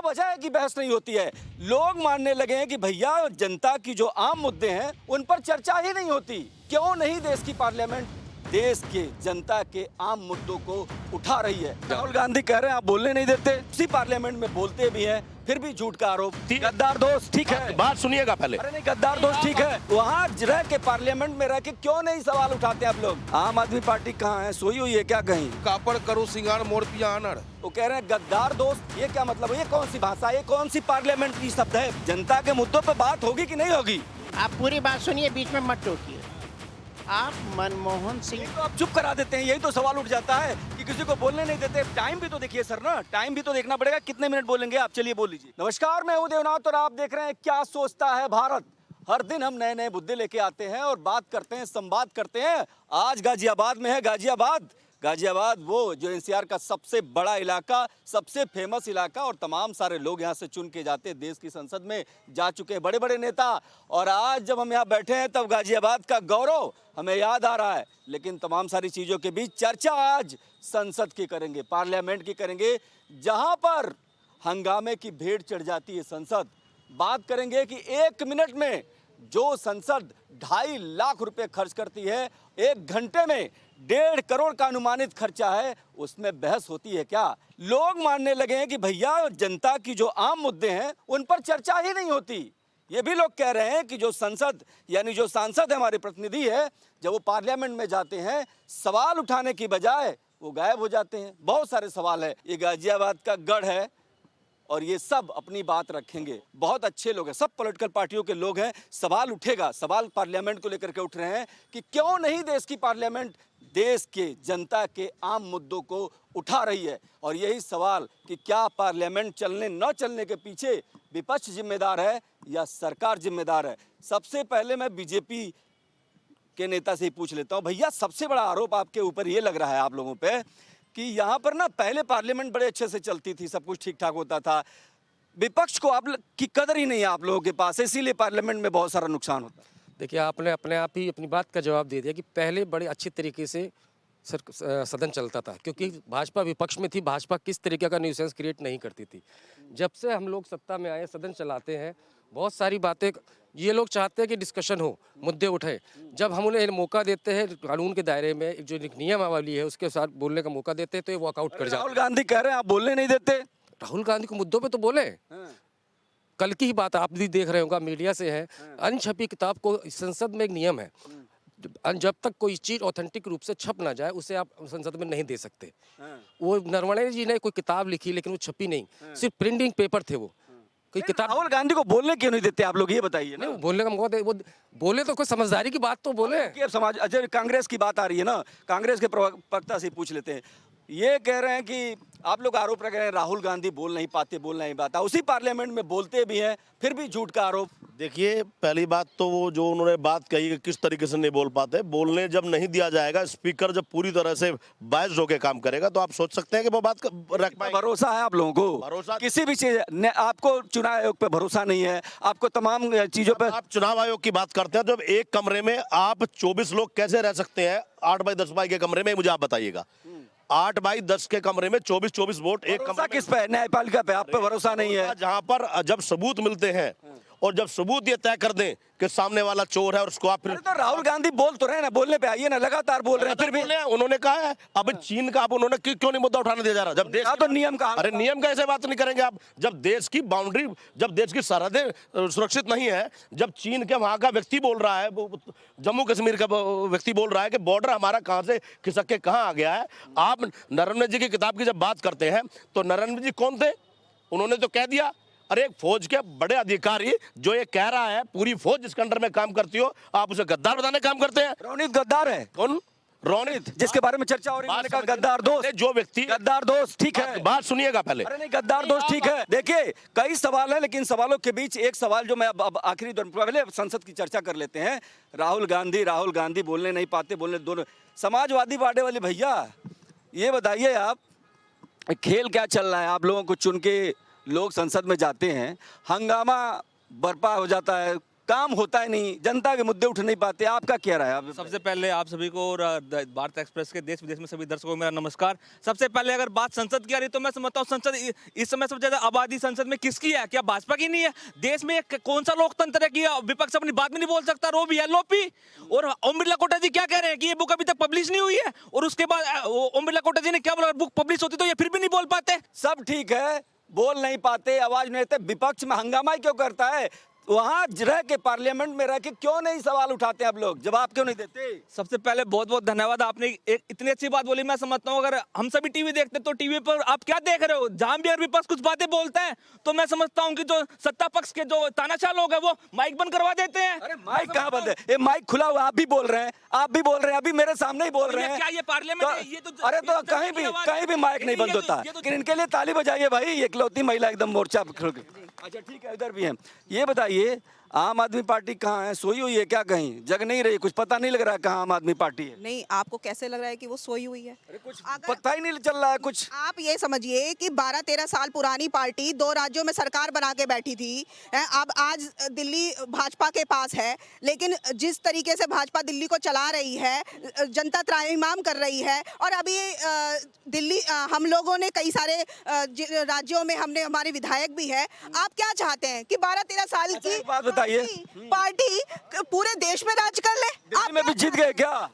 वजह है कि बहस नहीं होती है? लोग मानने लगे हैं कि भैया जनता की जो आम मुद्दे हैं उन पर चर्चा ही नहीं होती। क्यों नहीं देश की पार्लियामेंट देश के जनता के आम मुद्दों को उठा रही है? राहुल गांधी कह रहे हैं आप बोलने नहीं देते, उसी पार्लियामेंट में बोलते भी हैं, फिर भी झूठ का आरोप। गद्दार दोस्त ठीक है, बात सुनिएगा पहले। अरे नहीं गद्दार दोस्त ठीक है, वहाँ रह के पार्लियामेंट में रह के क्यों नहीं सवाल उठाते आप लोग? आम आदमी पार्टी कहाँ है, सोई हुई है क्या कहीं? कापड़ करो सिंगार मोर पिया अनड़। वो कह रहे हैं गद्दार दोस्त, ये क्या मतलब है? ये कौन सी भाषा, ये कौन सी पार्लियामेंट की शब्द है? जनता के मुद्दों पर बात होगी कि नहीं होगी? आप पूरी बात सुनिए, बीच में मत टोकिए। आप मनमोहन सिंह तो आप चुप करा देते हैं, यही तो सवाल उठ जाता है कि किसी को बोलने नहीं देते। टाइम भी तो देखिए सर ना, टाइम भी तो देखना पड़ेगा, कितने मिनट बोलेंगे आप? चलिए बोल लीजिए। नमस्कार, मैं हूं देवनाथ और आप देख रहे हैं क्या सोचता है भारत। हर दिन हम नए नए मुद्दे लेके आते हैं और बात करते हैं, संवाद करते हैं। आज गाजियाबाद में है। गाजियाबाद वो जो एनसीआर का सबसे बड़ा इलाका, सबसे फेमस इलाका, और तमाम सारे लोग यहाँ से चुन के जाते हैं। देश की संसद में जा चुके हैं बड़े बड़े नेता, और आज जब हम यहाँ बैठे हैं तब गाजियाबाद का गौरव हमें याद आ रहा है। लेकिन तमाम सारी चीज़ों के बीच चर्चा आज संसद की करेंगे, पार्लियामेंट की करेंगे, जहाँ पर हंगामे की भेंट चढ़ जाती है संसद। बात करेंगे कि 1 मिनट में जो संसद 2.5 लाख रुपए खर्च करती है, 1 घंटे में 1.5 करोड़ का अनुमानित खर्चा है, उसमें बहस होती है क्या? लोग मानने लगे हैं कि भैया जनता की जो आम मुद्दे हैं उन पर चर्चा ही नहीं होती। ये भी लोग कह रहे हैं कि जो संसद यानी जो सांसद है, हमारे प्रतिनिधि है, जब वो पार्लियामेंट में जाते हैं सवाल उठाने की बजाय वो गायब हो जाते हैं। बहुत सारे सवाल है, ये गाजियाबाद का गढ़ है और ये सब अपनी बात रखेंगे। बहुत अच्छे लोग हैं, सब पॉलिटिकल पार्टियों के लोग हैं। सवाल उठेगा, सवाल पार्लियामेंट को लेकर के उठ रहे हैं कि क्यों नहीं देश की पार्लियामेंट देश के जनता के आम मुद्दों को उठा रही है। और यही सवाल कि क्या पार्लियामेंट चलने न चलने के पीछे विपक्ष जिम्मेदार है या सरकार जिम्मेदार है? सबसे पहले मैं बीजेपी के नेता से ही पूछ लेता हूँ। भैया, सबसे बड़ा आरोप आपके ऊपर ये लग रहा है आप लोगों पे कि यहाँ पर ना पहले पार्लियामेंट बड़े अच्छे से चलती थी, सब कुछ ठीक ठाक होता था, विपक्ष को आप की कदर ही नहीं है आप लोगों के पास, इसीलिए पार्लियामेंट में बहुत सारा नुकसान होता है। देखिए, आपने अपने आप ही अपनी बात का जवाब दे दिया कि पहले बड़े अच्छे तरीके से सदन चलता था, क्योंकि भाजपा विपक्ष में थी। भाजपा किस तरीके का न्यूसेंस क्रिएट नहीं करती थी। जब से हम लोग सत्ता में आए, सदन चलाते हैं, बहुत सारी बातें ये लोग चाहते हैं कि डिस्कशन हो, मुद्दे उठे। जब हम उन्हें मौका देते हैं कानून के दायरे में, जो नियमावली है उसके साथ बोलने का मौका देते हैं, तो ये वॉकआउट कर जाते हैं। राहुल गांधी कह रहे हैं आप बोलने नहीं देते। राहुल गांधी को मुद्दों पे तो बोले। कल की ही बात आप भी देख रहे होगा, मीडिया से है, अनछपी किताब को संसद में एक नियम है, जब तक कोई चीज ऑथेंटिक रूप से छप ना जाए उसे आप संसद में नहीं दे सकते। वो नरवणे जी ने कोई किताब लिखी लेकिन वो छपी नहीं, सिर्फ प्रिंटिंग पेपर थे वो। कोई किताब राहुल गांधी को बोलने क्यों नहीं देते आप लोग, ये बताइए ना। नहीं, बोलने का मौका दे, वो बोले तो कोई समझदारी की बात तो बोले। कि अब समाज, अच्छा कांग्रेस की बात आ रही है ना, कांग्रेस के प्रवक्ता से पूछ लेते हैं। ये कह रहे हैं कि आप लोग आरोप लगा रहे हैं राहुल गांधी बोल नहीं पाते, बोल नहीं पाता, उसी पार्लियामेंट में बोलते भी हैं, फिर भी झूठ का आरोप। देखिए, पहली बात तो वो जो उन्होंने बात कही कि किस तरीके से नहीं बोल पाते, बोलने जब नहीं दिया जाएगा, स्पीकर जब पूरी तरह से बायस्ड होकर काम करेगा तो आप सोच सकते हैं कि वो बात रख पाएंगे। भरोसा है आप लोगों को? भरोसा किसी भी चीज, आपको चुनाव आयोग पे भरोसा नहीं है, आपको तमाम चीजों पे। आप चुनाव आयोग की बात करते हैं, जब एक कमरे में आप 24 लोग कैसे रह सकते हैं 8 बाई 10 बाई के कमरे में, मुझे आप बताइएगा। 8 बाई 10 के कमरे में 24 वोट एक कमरे। किस पे? न्यायपालिका पे? आप पे भरोसा नहीं है? जहां पर जब सबूत मिलते हैं और जब सबूत ये तय कर दें कि सामने वाला चोर है और उसको आप फिर। तो राहुल गांधी बोल तो रहे हैं ना, बोलने पे आइए ना, लगातार बोल रहे हैं, फिर भी उन्होंने कहा है। अब चीन का अब उन्होंने क्यों नहीं मुद्दा उठाने दिया जा रहा? जब देश तो नियम का, अरे नियम का ऐसे बात नहीं करेंगे आप। जब देश की बाउंड्री, जब देश की सरहदें सुरक्षित नहीं है, जब चीन के वहां का व्यक्ति बोल रहा है, जम्मू कश्मीर का व्यक्ति बोल रहा है कि बॉर्डर हमारा कहां से खिसक के कहां आ गया है। आप नरेंद्र जी की किताब की जब बात करते हैं तो नरेंद्र जी कौन थे? उन्होंने तो कह दिया। अरे एक फौज के बड़े अधिकारी जो ये कह रहा है, पूरी फौज जिसके अंडर में काम करती हो, आप उसे गद्दार बताने काम करते हैं। रोनित गद्दार है? कौन रोनित? जिसके बारे में चर्चा हो रही है, मैंने कहा गद्दार दोस्त। जो व्यक्ति गद्दार दोस्त ठीक है, बात सुनिएगा पहले। अरे नहीं, गद्दार दोस्त ठीक है। देखिए, कई सवाल है, लेकिन सवालों के बीच एक सवाल जो मैं अब आखिरी दौर, पहले संसद की चर्चा कर लेते हैं। राहुल गांधी बोलने नहीं पाते, बोलने दोनों समाजवादी पार्टी वाले भैया, ये बताइए आप, खेल क्या चल रहा है? आप लोगों को चुन के लोग संसद में जाते हैं, हंगामा बर्पा हो जाता है, काम होता है नहीं, जनता के मुद्दे उठ नहीं पाते, आपका क्या राय है? आप सबसे पहले आप सभी को और भारत एक्सप्रेस के देश विदेश में सभी दर्शकों को मेरा नमस्कार। सबसे पहले अगर बात संसद की आ रही तो मैं समझता हूँ संसद इस समय सबसे ज्यादा आबादी संसद में किसकी है? क्या भाजपा की नहीं है? देश में कौन सा लोकतंत्र है कि विपक्ष अपनी बात में नहीं बोल सकता? रो भी है लोपी। और ओम बिरला कोटा जी क्या कह रहे हैं कि ये बुक अभी तक पब्लिश नहीं हुई है, और उसके बाद ओम बिरला कोटा जी ने क्या बोला, बुक पब्लिश होती तो ये फिर भी नहीं बोल पाते। सब ठीक है, बोल नहीं पाते, आवाज नहीं देते, विपक्ष में हंगामा क्यों करता है? वहां रह के पार्लियामेंट में रह के क्यों नहीं सवाल उठाते आप लोग, जवाब क्यों नहीं देते? सबसे पहले बहुत बहुत धन्यवाद, आपने एक इतनी अच्छी बात बोली। मैं समझता हूँ अगर हम सभी टीवी देखते तो टीवी पर आप क्या देख रहे हो, जहां भी अगर विपक्ष कुछ बातें बोलता है तो मैं समझता हूँ कि जो सत्ता पक्ष के जो तानाशाह लोग हैं वो माइक बंद करवा देते हैं। अरे माइक कहाँ बंद है? ये माइक खुला हुआ, आप भी बोल रहे हैं, आप भी बोल रहे हैं, अभी मेरे सामने ही बोल रहे हैं। क्या ये पार्लियामेंट है? ये तो अरे तो कहीं भी माइक नहीं बंद होता, लेकिन इनके लिए ताली बजाइए भाई, इकलौती महिला एकदम मोर्चा पकड़ के। अच्छा ठीक है, इधर भी है। ये बताइए, आम आदमी पार्टी कहाँ है? सोई हुई है क्या? कहीं जग नहीं रही? कुछ पता नहीं लग रहा है कहाँ आम आदमी पार्टी है? नहीं, आपको कैसे लग रहा है कि वो सोई हुई है? कुछ अगर पता ही नहीं चल रहा है कुछ। आप ये समझिए कि 12-13 साल पुरानी पार्टी 2 राज्यों में सरकार बना के बैठी थी, अब आज दिल्ली भाजपा के पास है, लेकिन जिस तरीके से भाजपा दिल्ली को चला रही है, जनता त्राहिमाम कर रही है, और अभी दिल्ली हम लोगों ने कई सारे राज्यों में हमने हमारे विधायक भी है। आप क्या चाहते हैं कि 12-13 साल अच्छा, की एक बात बताइए, पार्टी पूरे देश में राज कर ले? दिल्ली में भी जीत गए क्या?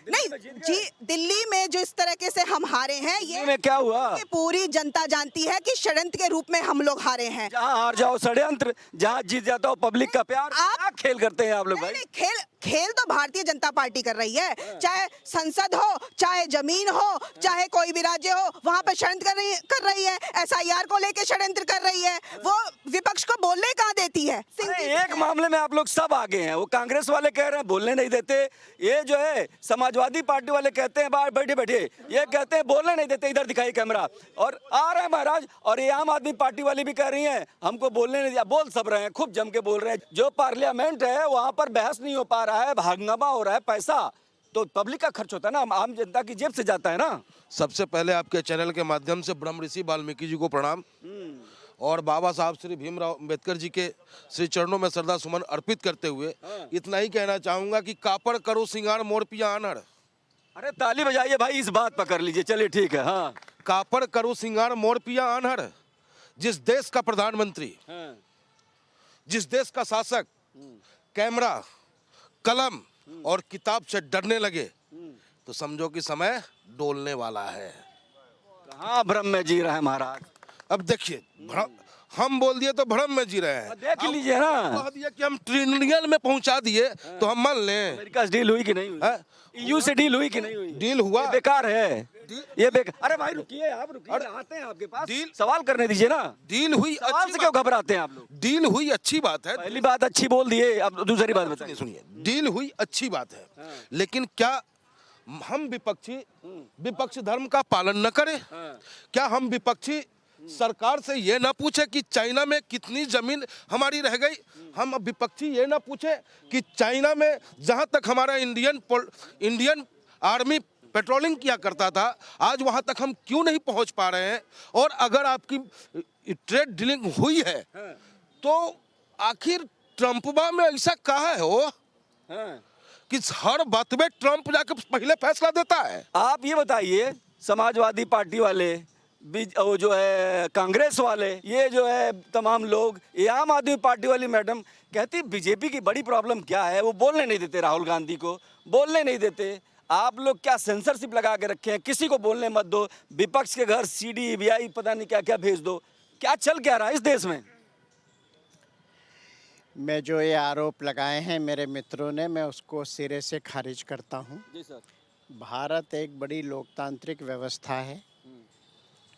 नहीं जी, दिल्ली में जो इस तरीके से हम हारे हैं, दिल्ली में क्या हुआ? ये पूरी जनता जानती है कि षड्यंत्र के रूप में हम लोग हारे हैं। जहाँ हार जाओ षड्यंत्र, जहाँ जीत जाता हो पब्लिक का प्यार। क्या खेल करते हैं आप लोग भाई? नहीं, खेल तो भारतीय जनता पार्टी कर रही है, चाहे संसद हो, चाहे जमीन हो, चाहे कोई भी राज्य हो, वहां पर षड्यंत्र कर रही है। SIR को लेके षड्यंत्र कर रही है, वो विपक्ष को बोलने कहाँ देती है? अरे एक मामले में आप लोग सब आगे हैं, वो कांग्रेस वाले कह रहे हैं बोलने नहीं देते, ये जो है समाजवादी पार्टी वाले कहते हैं बाहर बैठे बैठे, ये कहते हैं बोलने नहीं देते, इधर दिखाई कैमरा, और आ रहा है महाराज। और ये आम आदमी पार्टी वाली भी कह रही हैं हमको बोलने नहीं दिया। बोल सब रहे हैं, खूब जम के बोल रहे हैं। जो पार्लियामेंट है वहां पर बहस नहीं हो पा रहा है, हंगामा हो रहा है, पैसा तो पब्लिक का खर्च होता है ना, आम जनता की जेब से जाता है ना। सबसे पहले आपके चैनल के माध्यम से ब्रह्म ऋषि वाल्मीकि जी को प्रणाम, और बाबा साहब श्री भीमराव अम्बेडकर जी के श्री चरणों में श्रद्धा सुमन अर्पित करते हुए इतना ही कहना चाहूंगा कि कापड़ करो सिंगार मोर पिया अनहड़। अरे ताली बजाइए भाई, इस बात पर कर लीजिए, चलिए ठीक है। हाँ, कापड़ करो सिंगार मोर पिया अनहड़। जिस देश का प्रधानमंत्री, जिस देश का शासक कैमरा, कलम और किताब से डरने लगे तो समझो कि समय डोलने वाला है। कहाँ भ्रम में जी रहा है महाराज? अब देखिए, हम बोल दिए तो भ्रम में जी रहे हैं। देख लीजिए ना, कह दिया कि हम ट्रिलियन में पहुंचा दिए तो हम मान लें। अमेरिका से डील हुई कि नहीं हुई? EU से डील हुई कि नहीं हुई? डील हुआ, ये बेकार है, ये बेकार। अरे भाई रुकिए, आप रुकिए, आते हैं आपके पास, डील सवाल करने दीजिए ना। डील हुई, सवाल से क्यों घबराते हैं आप लोग? डील हुई अच्छी बात है। पहली बात अच्छी बोल दिए, अब दूसरी बात बताइए। सुनिए, डील हुई अच्छी बात है, लेकिन क्या हम विपक्षी धर्म का पालन न करें? क्या हम विपक्षी सरकार से ये ना पूछे कि चाइना में कितनी जमीन हमारी रह गई? हम विपक्षी ये ना पूछे कि चाइना में जहां तक हमारा इंडियन आर्मी पेट्रोलिंग किया करता था, आज वहां तक हम क्यों नहीं पहुंच पा रहे हैं? और अगर आपकी ट्रेड डीलिंग हुई है तो आखिर ट्रंपबा में ऐसा कहा है हो कि हर बात में ट्रंप जाकर पहले फैसला देता है? आप ये बताइए, समाजवादी पार्टी वाले, वो जो है कांग्रेस वाले, ये जो है तमाम लोग, ये आम आदमी पार्टी वाली मैडम कहती बीजेपी की बड़ी प्रॉब्लम क्या है, वो बोलने नहीं देते, राहुल गांधी को बोलने नहीं देते। आप लोग क्या सेंसरशिप लगा के रखे हैं, किसी को बोलने मत दो, विपक्ष के घर CD VI पता नहीं क्या क्या भेज दो। क्या चल क्या रहा है इस देश में? मैं जो ये आरोप लगाए हैं मेरे मित्रों ने, मैं उसको सिरे से खारिज करता हूँ। जी सर। भारत एक बड़ी लोकतांत्रिक व्यवस्था है,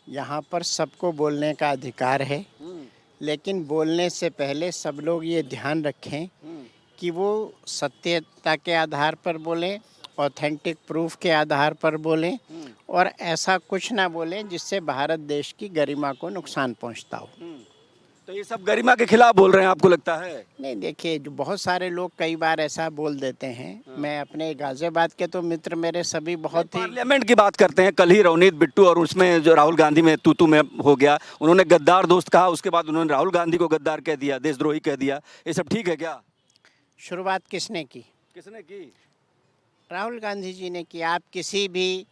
यहाँ पर सबको बोलने का अधिकार है, लेकिन बोलने से पहले सब लोग ये ध्यान रखें कि वो सत्यता के आधार पर बोलें, ऑथेंटिक प्रूफ के आधार पर बोलें, और ऐसा कुछ ना बोलें जिससे भारत देश की गरिमा को नुकसान पहुंचता हो। तो ये सब गरिमा के खिलाफ बोल रहे हैं, आपको लगता है? नहीं, देखिए, जो बहुत सारे लोग कई बार ऐसा बोल देते हैं। मैं अपने गाजियाबाद के तो मित्र मेरे सभी बहुत ही, पार्लियामेंट की बात करते हैं, कल ही रवनीत बिट्टू और उसमें जो राहुल गांधी में तू में हो गया, उन्होंने गद्दार दोस्त कहा, उसके बाद उन्होंने राहुल गांधी को गद्दार कह दिया, देशद्रोही कह दिया, ये सब ठीक है क्या? शुरुआत किसने की? किसने की? राहुल गांधी जी ने की। आप किसी भी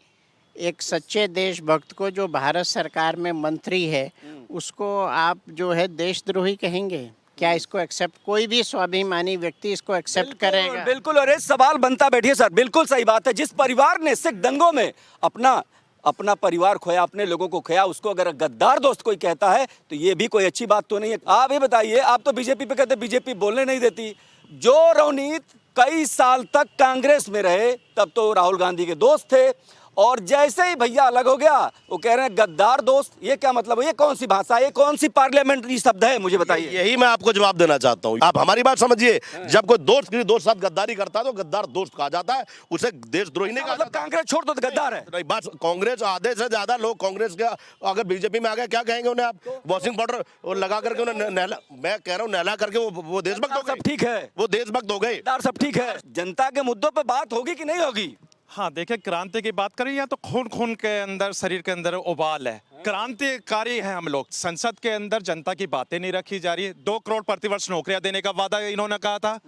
एक सच्चे देशभक्त को जो भारत सरकार में मंत्री है उसको आप जो है देशद्रोही कहेंगे? क्या इसको एक्सेप्ट, कोई भी स्वाभिमानी व्यक्ति इसको एक्सेप्ट करेगा? बिल्कुल। और एक सवाल बनता बैठिए सर, बिल्कुल सही बात है। जिस परिवार ने सिख दंगों में अपना परिवार खोया, अपने लोगों को खोया, उसको अगर गद्दार दोस्त कोई कहता है तो ये भी कोई अच्छी बात तो नहीं है। आप ये बताइए, आप तो बीजेपी पे कहते बीजेपी बोलने नहीं देती। जो रवनीत कई साल तक कांग्रेस में रहे तब तो राहुल गांधी के दोस्त थे, और जैसे ही भैया अलग हो गया वो कह रहे हैं गद्दार दोस्त। ये क्या मतलब है? ये कौन सी भाषा है? ये कौन सी पार्लियामेंट्री शब्द है? मुझे बताइए। यही मैं आपको जवाब देना चाहता हूँ। आप हमारी बात समझिए, जब कोई दोस्त किसी दोस्त साथ गद्दारी करता है तो गद्दार दोस्त कहा जाता है, उसे देशद्रोही नहीं कहा मतलब जाता। कांग्रेस छोड़ दो तो गद्दार है? नहीं, बात कांग्रेस, आधे से ज्यादा लोग कांग्रेस के अगर बीजेपी में आ गए क्या कहेंगे उन्हें? आप वॉशिंग पाउडर लगा करके उन्हें नहला, मैं कह रहा हूँ नहला करके वो देशभक्त हो सब गए। ठीक है, वो देशभक्त हो गए। गद्दार सब ठीक है। जनता के मुद्दों पे बात होगी कि नहीं होगी? हाँ, देखिए, क्रांति की बात करें या तो खून खून के अंदर, शरीर के अंदर उबाल है। क्रांतिकारी हैं हम लोग। संसद के अंदर जनता की बातें नहीं रखी जा रही। 2 करोड़ प्रतिवर्ष नौकरियां देने का वादा इन्होंने कहा था,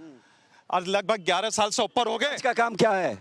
आज लगभग 11 साल से ऊपर हो गए। इसका काम क्या है?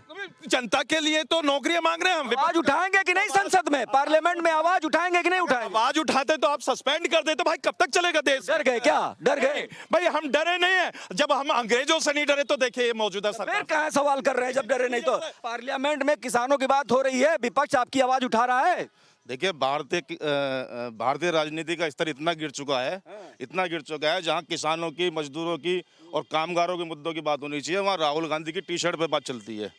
जनता के लिए तो नौकरियां मांग रहे हैं हम। आवाज उठाएंगे कि नहीं? संसद में, पार्लियामेंट में आवाज उठाएंगे कि नहीं उठाएंगे? आवाज उठाते तो आप सस्पेंड कर देते, भाई कब तक चलेगा देश? डर गए क्या? डर गए? भाई हम डरे नहीं है। जब हम अंग्रेजों से नहीं डरे तो देखिए ये मौजूदा फिर सरकार। कहाँ सवाल कर रहे हैं जब डरे नहीं तो? पार्लियामेंट में किसानों की बात हो रही है, विपक्ष आपकी आवाज उठा रहा है। देखिए, भारतीय राजनीति का स्तर इतना गिर चुका है जहां किसानों की, मजदूरों की और कामगारों के मुद्दों की बात होनी चाहिए, वहां राहुल गांधी की टी शर्ट पे बात चलती है।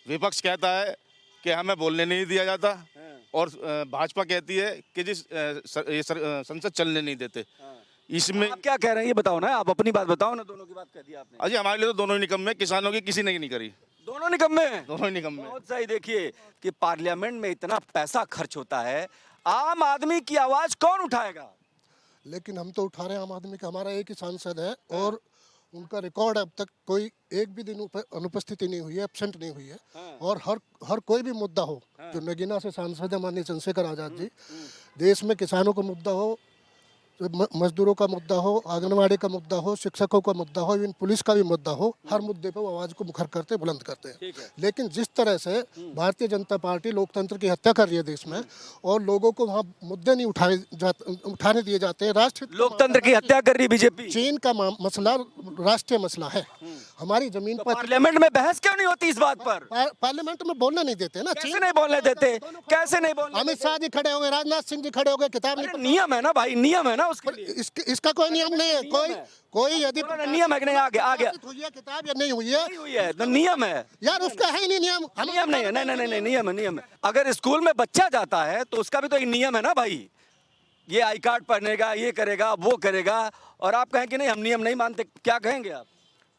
विपक्ष कहता है कि हमें बोलने नहीं दिया जाता, और भाजपा कहती है कि संसद चलने नहीं देते। इसमें आप क्या कह रहे हैं ये बताओ ना, आप अपनी बात बताओ ना। दोनों की बात कह दी आपने। अजी, हमारे लिए तो दोनों ही निकम्मे, किसानों की किसी ने नहीं करी। दोनों निकम्मे हैं? दोनों ही निकम्मे। बहुत सही। देखिए कि पार्लियामेंट में इतना पैसा खर्च होता है, आम आदमी की आवाज कौन उठाएगा? लेकिन हम तो उठा रहे हैं आम आदमी का। हमारा एक ही सांसद है और उनका रिकॉर्ड अब तक कोई एक भी दिन अनुपस्थिति नहीं हुई है, एब्सेंट नहीं हुई है। और हर कोई भी मुद्दा हो, जो नगीना से सांसद है माननीय चंद्रशेखर आजाद जी, देश में किसानों का मुद्दा हो, मजदूरों का मुद्दा हो, आंगनवाड़ी का मुद्दा हो, शिक्षकों का मुद्दा हो, इवन पुलिस का भी मुद्दा हो, हर मुद्दे पर वो आवाज को मुखर करते, बुलंद करते हैं। लेकिन जिस तरह से भारतीय जनता पार्टी लोकतंत्र की हत्या कर रही है देश में, और लोगों को वहाँ मुद्दे नहीं उठाने दिए जाते हैं। राष्ट्रीय लोकतंत्र की हत्या कर रही बीजेपी। चीन का मसला राष्ट्रीय मसला है। हमारी जमीन पर पार्लियामेंट में बहस क्यों नहीं होती इस बात पर? पार्लियामेंट में बोलने नहीं देते ना। कैसे नहीं बोलने देते? कैसे नहीं बोलने? अमित शाह जी खड़े हो गए, राजनाथ सिंह जी खड़े हो गए, किताब अरे नियम है ना भाई, नियम है ना उसके लिए। इसका कोई नियम नहीं है। कोई यदि नियम है कि नहीं? आगे हुई है किताब या नहीं हुई है, नहीं हुई है तो नियम है यार, उसका है ही नहीं नियम। नियम नहीं है। नहीं, नियम है, नियम है। अगर स्कूल में बच्चा जाता है तो उसका भी तो एक नियम है ना भाई। ये आई कार्ड पढ़नेगा, ये करेगा, वो करेगा, और आप कहें कि नहीं हम नियम नहीं मानते, क्या कहेंगे आप?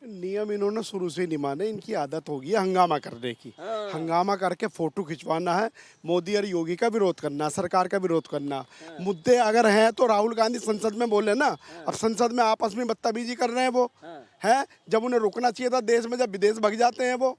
नियम इन्होंने शुरू से ही नहीं माने। इनकी आदत होगी हंगामा करने की। हंगामा करके फोटो खिंचवाना है, मोदी और योगी का विरोध करना, सरकार का विरोध करना। मुद्दे अगर हैं तो राहुल गांधी संसद में बोले ना। अब संसद में आपस में बदतमीजी कर रहे हैं वो हैं। जब उन्हें रुकना चाहिए था देश में, जब विदेश भाग जाते हैं वो।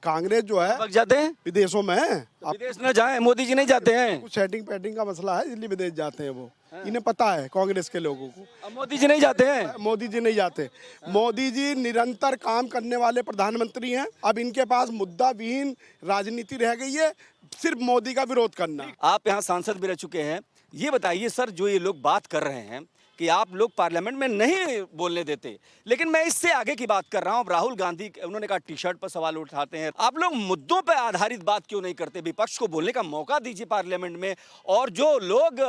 कांग्रेस जो है भाग जाते हैं विदेशों में। विदेश न जाए, मोदी जी नहीं जाते हैं। कुछ सेटिंग पैटिंग का मसला है, इसलिए विदेश जाते हैं वो। इन्हें पता है कांग्रेस के लोगों को। अब मोदी जी नहीं जाते हैं। मोदी जी नहीं जाते। मोदी जी निरंतर काम करने वाले प्रधानमंत्री हैं। अब इनके पास मुद्दा विहीन राजनीति रह गई है, सिर्फ मोदी का विरोध करना। आप यहाँ सांसद भी रह चुके हैं, ये बताइए सर, जो ये लोग बात कर रहे हैं कि आप लोग पार्लियामेंट में नहीं बोलने देते, लेकिन मैं इससे आगे की बात कर रहा हूँ। राहुल गांधी, उन्होंने कहा टी शर्ट पर सवाल उठाते हैं। आप लोग मुद्दों पर आधारित बात क्यों नहीं करते? विपक्ष को बोलने का मौका दीजिए पार्लियामेंट में। और जो लोग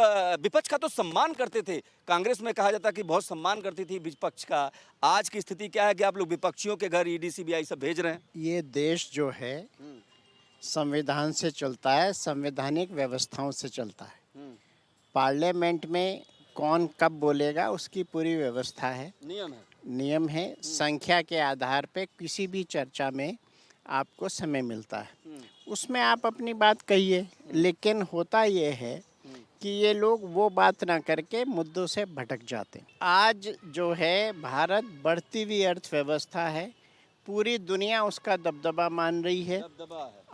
विपक्ष का तो सम्मान करते थे, कांग्रेस में कहा जाता कि बहुत सम्मान करती थी विपक्ष का, आज की स्थिति क्या है कि आप लोग विपक्षियों के घर ईडी सीबीआई सब भेज रहे हैं? ये देश जो है संविधान से चलता है, संवैधानिक व्यवस्थाओं से चलता है। पार्लियामेंट में कौन कब बोलेगा उसकी पूरी व्यवस्था है, नियम है। संख्या के आधार पे किसी भी चर्चा में आपको समय मिलता है, उसमें आप अपनी बात कहिए। लेकिन होता ये है कि ये लोग वो बात ना करके मुद्दों से भटक जाते हैं। आज जो है भारत बढ़ती हुई अर्थव्यवस्था है, पूरी दुनिया उसका दबदबा मान रही है।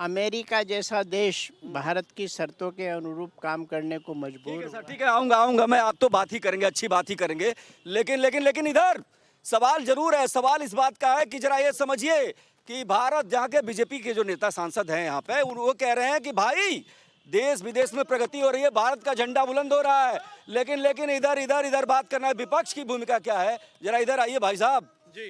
अमेरिका जैसा देश भारत की शर्तों के अनुरूप काम करने को मजबूर। ठीक है, आऊंगा मैं। आप तो बात ही करेंगे, अच्छी बात ही करेंगे, लेकिन इधर सवाल जरूर है। सवाल इस बात का है कि जरा ये समझिए कि भारत, जहाँ के बीजेपी के जो नेता सांसद हैं यहाँ पे, वो कह रहे हैं कि भाई देश विदेश में प्रगति हो रही है, भारत का झंडा बुलंद हो रहा है, लेकिन इधर बात करना है। विपक्ष की भूमिका क्या है? जरा इधर आइए भाई साहब जी।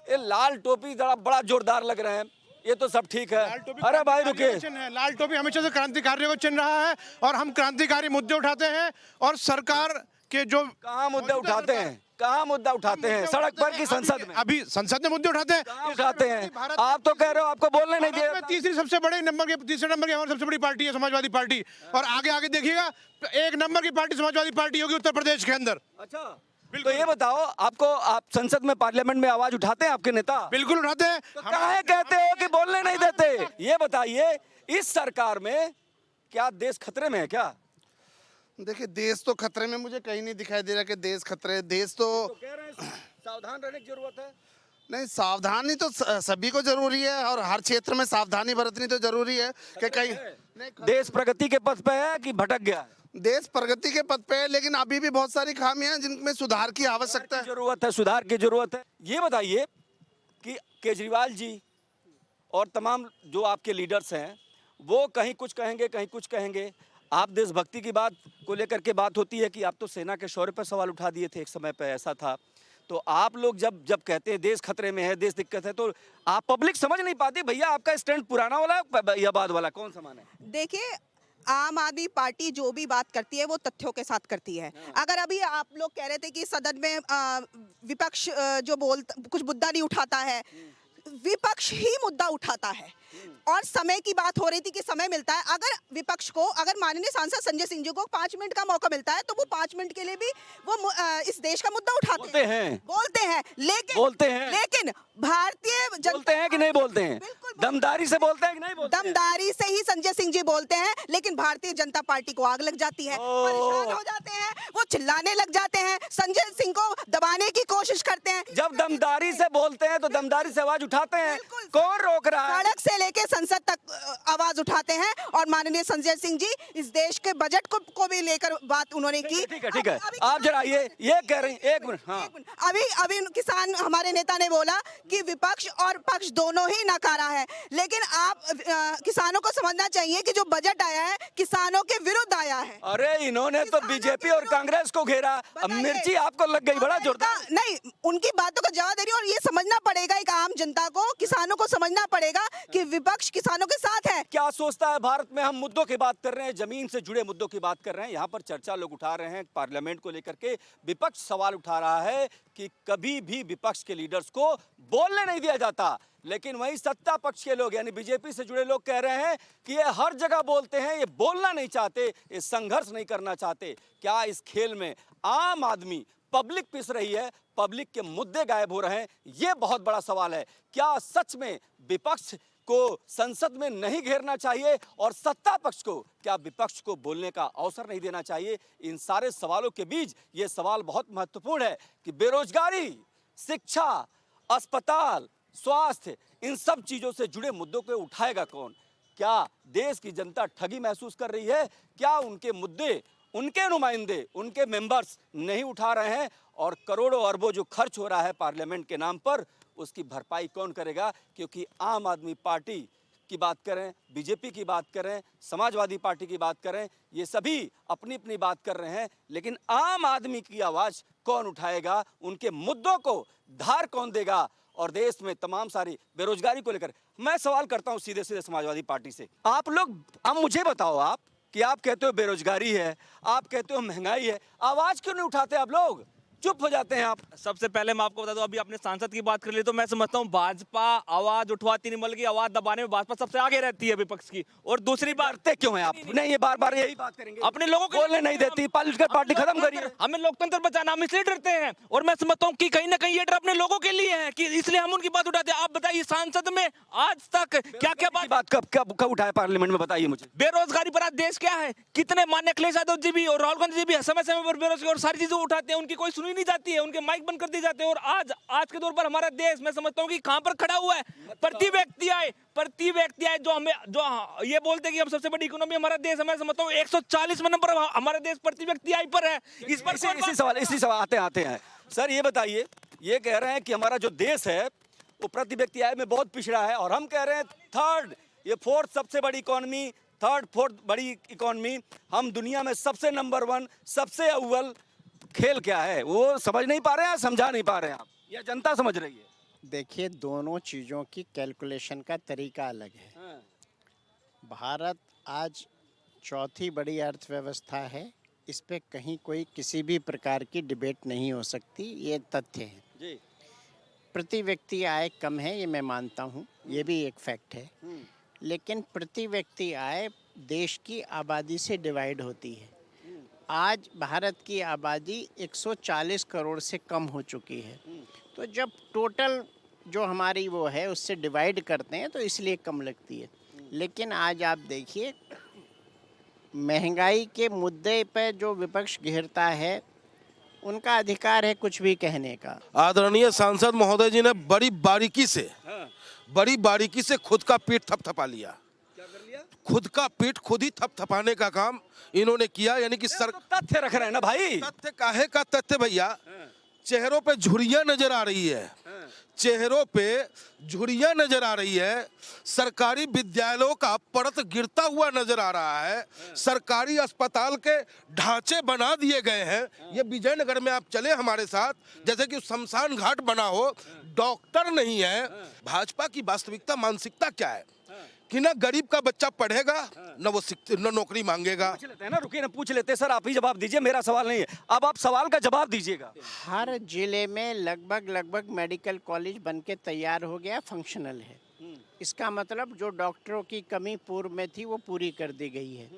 ये लाल टोपी बड़ा जोरदार लग रहे हैं, ये तो सब ठीक है। अरे भाई रुके, लाल टोपी हमेशा से क्रांतिकारियों को चिन्ह रहा है और हम क्रांतिकारी मुद्दे उठाते हैं और सरकार के जो कहाँ मुद्दे उठाते हैं? कहाँ मुद्दा उठाते हैं? सड़क पर की संसद में? अभी संसद में मुद्दे उठाते हैं। उठाते हैं। आप तो कह रहे हो आपको बोलने नहीं दिया। तीसरे नंबर की हमारी सबसे बड़ी पार्टी है समाजवादी पार्टी, और आगे देखिएगा एक नंबर की पार्टी समाजवादी पार्टी होगी उत्तर प्रदेश के अंदर। अच्छा, तो ये बताओ, आप संसद में, पार्लियामेंट में आवाज उठाते हैं आपके नेता? बिल्कुल उठाते हैं। तो काहे कहते हो कि बोलने नहीं देते? ये बताइए, इस सरकार में क्या देश खतरे में है क्या? देखिए, देश तो खतरे में मुझे कहीं नहीं दिखाई दे रहा कि देश खतरे। देश तो कह रहे हैं सावधान रहने की जरूरत है। नहीं, सावधानी तो सभी को जरूरी है और हर क्षेत्र में सावधानी बरतनी तो जरूरी है कि कहीं देश प्रगति के पथ पे है कि भटक गया है? देश प्रगति के पथ पे है, लेकिन अभी भी बहुत सारी खामियां हैं जिनमें सुधार की आवश्यकता है। जरूरत है, सुधार की जरूरत है। ये बताइए कि केजरीवाल जी और तमाम जो आपके लीडर्स हैं, वो कहीं कुछ कहेंगे, कहीं कुछ कहेंगे। आप देशभक्ति की बात को लेकर के बात होती है कि आप तो सेना के शौर्य पर सवाल उठा दिए थे, एक समय पे ऐसा था। तो आप लोग जब कहते हैं देश खतरे में है, देश दिक्कत है, तो आप पब्लिक समझ नहीं पाती। भैया आपका स्टैंड पुराना वाला या बाद वाला, कौन सा माने? देखिए, आम आदमी पार्टी जो भी बात करती है वो तथ्यों के साथ करती है। अगर अभी आप लोग कह रहे थे कि सदन में विपक्ष जो कुछ मुद्दा नहीं उठाता है, विपक्ष ही मुद्दा उठाता है और समय की बात हो रही थी कि समय मिलता है। अगर विपक्ष को, अगर माननीय सांसद संजय सिंह जी को 5 मिनट का मौका मिलता है तो वो 5 मिनट के लिए भी वो इस देश का मुद्दा उठाते हैं। बोलते हैं, लेकिन भारतीय बोलते हैं कि नहीं बोलते हैं? दमदारी से बोलते हैं कि नहीं बोलते? दमदारी से ही संजय सिंह जी बोलते हैं, लेकिन भारतीय जनता पार्टी को आग लग जाती है, परेशान हो जाते हैं, वो चिल्लाने लग जाते हैं, संजय सिंह को दबाने की कोशिश करते हैं। जब दमदारी से बोलते हैं तो दमदारी से आवाज उठाते हैं, कौन रोक रहा है? सड़क से लेके संसद तक आवाज उठाते हैं और माननीय संजय सिंह जी इस देश के बजट को भी लेकर बात उन्होंने की। ठीक है। आप जरा ये कह रही हैं, एक मिनट। हाँ। अभी किसान, हमारे नेता ने बोला कि विपक्ष और पक्ष दोनों ही नकारा है, लेकिन आप किसानों को समझना चाहिए कि जो बजट आया है किसानों के विरुद्ध आया है। अरे इन्होंने तो बीजेपी और कांग्रेस को घेरा, अब मिर्ची आपको लग गई, बड़ा जोरदार। नहीं, उनकी बातों का जवाब दे रही हूँ और ये समझना पड़ेगा एक आम जनता को, किसानों को समझना पड़ेगा कि विपक्ष किसानों के साथ है। क्या सोचता है भारत में? हम मुद्दों की बात कर रहे हैं, जमीन से जुड़े मुद्दों की बात कर रहे हैं। यहाँ पर चर्चा लोग उठा रहे हैं पार्लियामेंट को लेकर के। विपक्ष सवाल उठा रहा है कि कभी भी विपक्ष के लीडर्स को बोलने नहीं दिया जाता, लेकिन वही सत्ता पक्ष के लोग यानी बीजेपी से जुड़े लोग कह रहे हैं कि ये हर जगह बोलते हैं, ये बोलना नहीं चाहते, ये संघर्ष नहीं करना चाहते। क्या इस खेल में आम आदमी, पब्लिक पिस रही है, पब्लिक के मुद्दे गायब हो रहे हैं? ये बहुत बड़ा सवाल है। क्या सच में विपक्ष को संसद में नहीं घेरना चाहिए और सत्ता पक्ष को क्या विपक्ष को बोलने का अवसर नहीं देना चाहिए? इन सारे सवालों के बीच ये सवाल बहुत महत्वपूर्ण है कि बेरोजगारी, शिक्षा, अस्पताल, स्वास्थ्य, इन सब चीजों से जुड़े मुद्दों को उठाएगा कौन? क्या देश की जनता ठगी महसूस कर रही है? क्या उनके मुद्दे, उनके नुमाइंदे, उनके मेंबर्स नहीं उठा रहे हैं? और करोड़ों अरबों जो खर्च हो रहा है पार्लियामेंट के नाम पर, उसकी भरपाई कौन करेगा? क्योंकि आम आदमी पार्टी की बात करें, बीजेपी की बात करें, समाजवादी पार्टी की बात करें, ये सभी अपनी अपनी बात कर रहे हैं, लेकिन आम आदमी की आवाज कौन उठाएगा? उनके मुद्दों को धार कौन देगा? और देश में तमाम सारी बेरोजगारी को लेकर मैं सवाल करता हूं सीधे सीधे समाजवादी पार्टी से। आप लोग, अब मुझे बताओ, आप कि आप कहते हो बेरोजगारी है, आप कहते हो महंगाई है, आवाज क्यों नहीं उठाते? आप लोग चुप हो जाते हैं। आप सबसे पहले मैं आपको बता दूं, अभी आपने सांसद की बात कर ली, तो मैं समझता हूं भाजपा आवाज उठवाती नहीं, बल्कि आवाज दबाने में भाजपा सबसे आगे रहती है विपक्ष की। और दूसरी बात, क्यों है आप? नहीं, ये बार बार यही बात करेंगे, अपने लोगों को बोलने नहीं देती, पॉलिटिकल पार्टी खत्म करिए। हमें लोकतंत्र बचाना, हम इसलिए डरते हैं। और मैं समझता हूँ कि कहीं ना कहीं ये डर अपने लोगों के लिए है, कि इसलिए हम उनकी बात उठाते हैं। आप बताइए, सांसद में आज तक क्या क्या बात कब उठाए पार्लियामेंट में? बताइए मुझे। बेरोजगारी पर आज देश क्या है? कितने मान्य अखिलेश यादव जी भी और राहुल गांधी जी भी समय समय पर बेरोजगारी और सारी चीजें उठाते हैं, उनकी कोई सुनी नहीं जाती है, उनके माइक बंद कर दिए जाते हैं। और आज के दौर पर हमारा देश, मैं समझता हूँ कि कहां पर खड़ा हुआ है? प्रति व्यक्ति आए जो ये बोलते हैं कि हम सबसे बड़ी इकोनॉमी हमारा देश है, मैं समझता हूँ 140वें नंबर हमारा देश प्रति व्यक्ति आय पर है। इस पर इसी सवाल आते हैं सर। ये बताइए, ये कह रहे हैं कि हमारा जो देश है वो प्रति व्यक्ति आय में बहुत पिछड़ा है, और हम कह रहे हैं थर्ड, ये फोर्थ सबसे बड़ी इकोनॉमी, थर्ड फोर्थ बड़ी इकोनॉमी, हम दुनिया में सबसे नंबर 1, सबसे अव्वल। खेल क्या है वो समझ नहीं पा रहे हैं, समझा नहीं पा रहे हैं आप, या जनता समझ रही है? देखिए, दोनों चीज़ों की कैलकुलेशन का तरीका अलग है। भारत आज चौथी बड़ी अर्थव्यवस्था है, इस पे कहीं कोई किसी भी प्रकार की डिबेट नहीं हो सकती, ये तथ्य है जी। प्रति व्यक्ति आय कम है, ये मैं मानता हूँ, ये भी एक फैक्ट है। लेकिन प्रति व्यक्ति आय देश की आबादी से डिवाइड होती है। आज भारत की आबादी 140 करोड़ से कम हो चुकी है, तो जब टोटल जो हमारी वो है उससे डिवाइड करते हैं तो इसलिए कम लगती है। लेकिन आज आप देखिए, महंगाई के मुद्दे पर जो विपक्ष घेरता है, उनका अधिकार है कुछ भी कहने का। आदरणीय सांसद महोदय जी ने बड़ी बारीकी से खुद का पीठ थपथपा लिया। क्या कर लिया? खुद का पीठ खुद ही थपथपाने का काम इन्होंने किया, यानी कि तो तथ्य रख रहे हैं ना भाई। तथ्य काहे का तथ्य भैया? चेहरों पे झुर्रियां नजर आ रही है, चेहरों पे झुर्रियां नजर आ रही है, सरकारी विद्यालयों का परत गिरता हुआ नजर आ रहा है, सरकारी अस्पताल के ढांचे बना दिए गए हैं। ये विजयनगर में आप चले हमारे साथ, जैसे कि शमशान घाट बना हो, डॉक्टर नहीं है। भाजपा की वास्तविकता मानसिकता क्या है कि ना गरीब का बच्चा पढ़ेगा, न नौकरी मांगेगा। पूछ लेते हैं ना, रुकिए ना, पूछ लेते हैं। सर आप ही जवाब दीजिए, मेरा सवाल नहीं है, अब आप सवाल का जवाब दीजिएगा। हर जिले में लगभग मेडिकल कॉलेज बनके तैयार हो गया, फंक्शनल है। इसका मतलब जो डॉक्टरों की कमी पूर्व में थी वो पूरी कर दी गई है।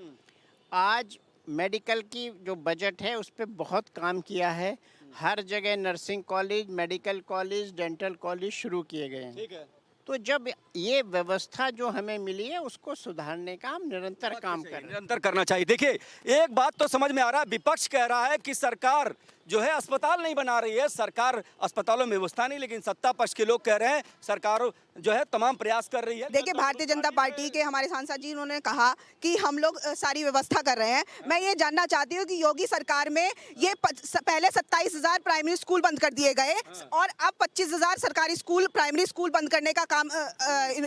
आज मेडिकल की जो बजट है उस पर बहुत काम किया है। हर जगह nursing college, medical college, dental college शुरू किए गए हैं। ठीक है। तो जब ये व्यवस्था जो हमें मिली है उसको सुधारने का हम निरंतर काम कर रहे हैं। निरंतर करना चाहिए। देखिए, एक बात तो समझ में आ रहा है, विपक्ष कह रहा है कि सरकार जो है अस्पताल नहीं बना रही है, सरकार अस्पतालों में व्यवस्था नहीं, लेकिन सत्ता पक्ष के लोग कह रहे हैं सरकार जो है तमाम प्रयास कर रही है। देखिए, भारतीय जनता पार्टी के हमारे सांसद जी उन्होंने कहा कि हम लोग सारी व्यवस्था कर रहे हैं। मैं ये जानना चाहती हूँ कि योगी सरकार में ये पहले 27,000 प्राइमरी स्कूल बंद कर दिए गए और अब 25,000 सरकारी स्कूल, प्राइमरी स्कूल बंद करने का काम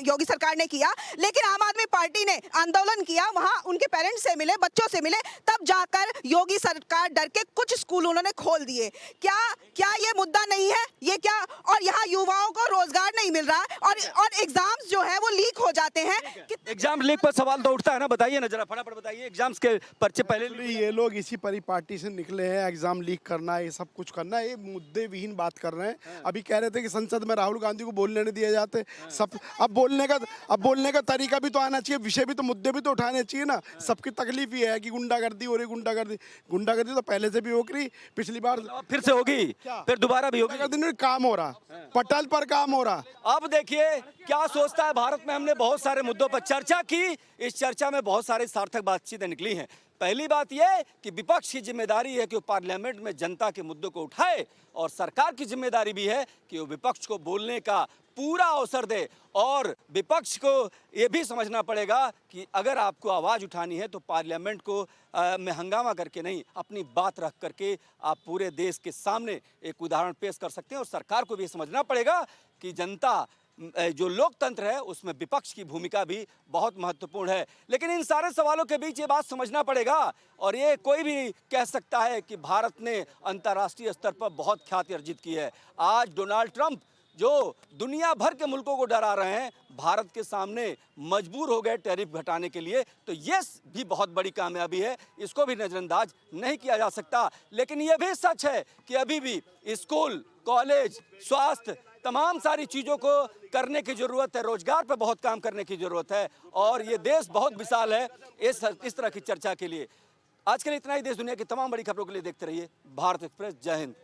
योगी सरकार ने किया। लेकिन आम आदमी पार्टी ने आंदोलन किया, वहाँ उनके पेरेंट्स से मिले, बच्चों से मिले, तब जाकर योगी सरकार डर के कुछ स्कूल उन्होंने खोल दिए। क्या ये मुद्दा नहीं है? ये क्या, और यहाँ युवाओं को रोजगार नहीं मिल रहा और एग्जाम्स जो है वो लीक हो जाते हैं। एग्जाम लीक पर सवाल तो उठता है ना, बताइए ना जरा, फटाफट बताइए। एग्जाम्स के पर्चे पहले ये लोग इसी परिपाटी से निकले हैं, एग्जाम लीक करना, ये सब कुछ करना, ये मुद्दे विहीन बात कर रहे हैं। अभी कह रहे थे कि संसद में राहुल गांधी को बोलने नहीं दिए जाते। सब अब बोलने का तरीका भी तो आना चाहिए, विषय भी तो, मुद्दे भी तो उठाने चाहिए ना। सबकी तकलीफ ये है कि गुंडागर्दी हो रही, गुंडागर्दी तो पहले से भी हो रही, पिछली बार फिर से होगी, फिर दोबारा भी होगी। काम हो रहा, पटल पर काम हो रहा। अब देखिए क्या सोचता है भारत में। हमने बहुत सारे मुद्दों पर चर्चा की, इस चर्चा में बहुत सारी सार्थक बातचीतें निकली हैं। पहली बात यह कि विपक्ष की जिम्मेदारी है कि वो पार्लियामेंट में जनता के मुद्दों को उठाए, और सरकार की जिम्मेदारी भी है कि वो विपक्ष को बोलने का पूरा अवसर दे। और विपक्ष को ये भी समझना पड़ेगा कि अगर आपको आवाज़ उठानी है तो पार्लियामेंट को में हंगामा करके नहीं, अपनी बात रख करके आप पूरे देश के सामने एक उदाहरण पेश कर सकते हैं। और सरकार को भी समझना पड़ेगा कि जनता जो लोकतंत्र है उसमें विपक्ष की भूमिका भी बहुत महत्वपूर्ण है। लेकिन इन सारे सवालों के बीच ये बात समझना पड़ेगा, और ये कोई भी कह सकता है कि भारत ने अंतर्राष्ट्रीय स्तर पर बहुत ख्याति अर्जित की है। आज डोनाल्ड ट्रंप जो दुनिया भर के मुल्कों को डरा रहे हैं, भारत के सामने मजबूर हो गए टैरिफ घटाने के लिए, तो ये भी बहुत बड़ी कामयाबी है, इसको भी नज़रअंदाज नहीं किया जा सकता। लेकिन ये भी सच है कि अभी भी स्कूल, कॉलेज, स्वास्थ्य, तमाम सारी चीज़ों को करने की ज़रूरत है, रोजगार पर बहुत काम करने की ज़रूरत है, और ये देश बहुत विशाल है इस तरह की चर्चा के लिए। आज के लिए इतना ही। देश दुनिया की तमाम बड़ी खबरों के लिए देखते रहिए भारत एक्सप्रेस। जय हिंद।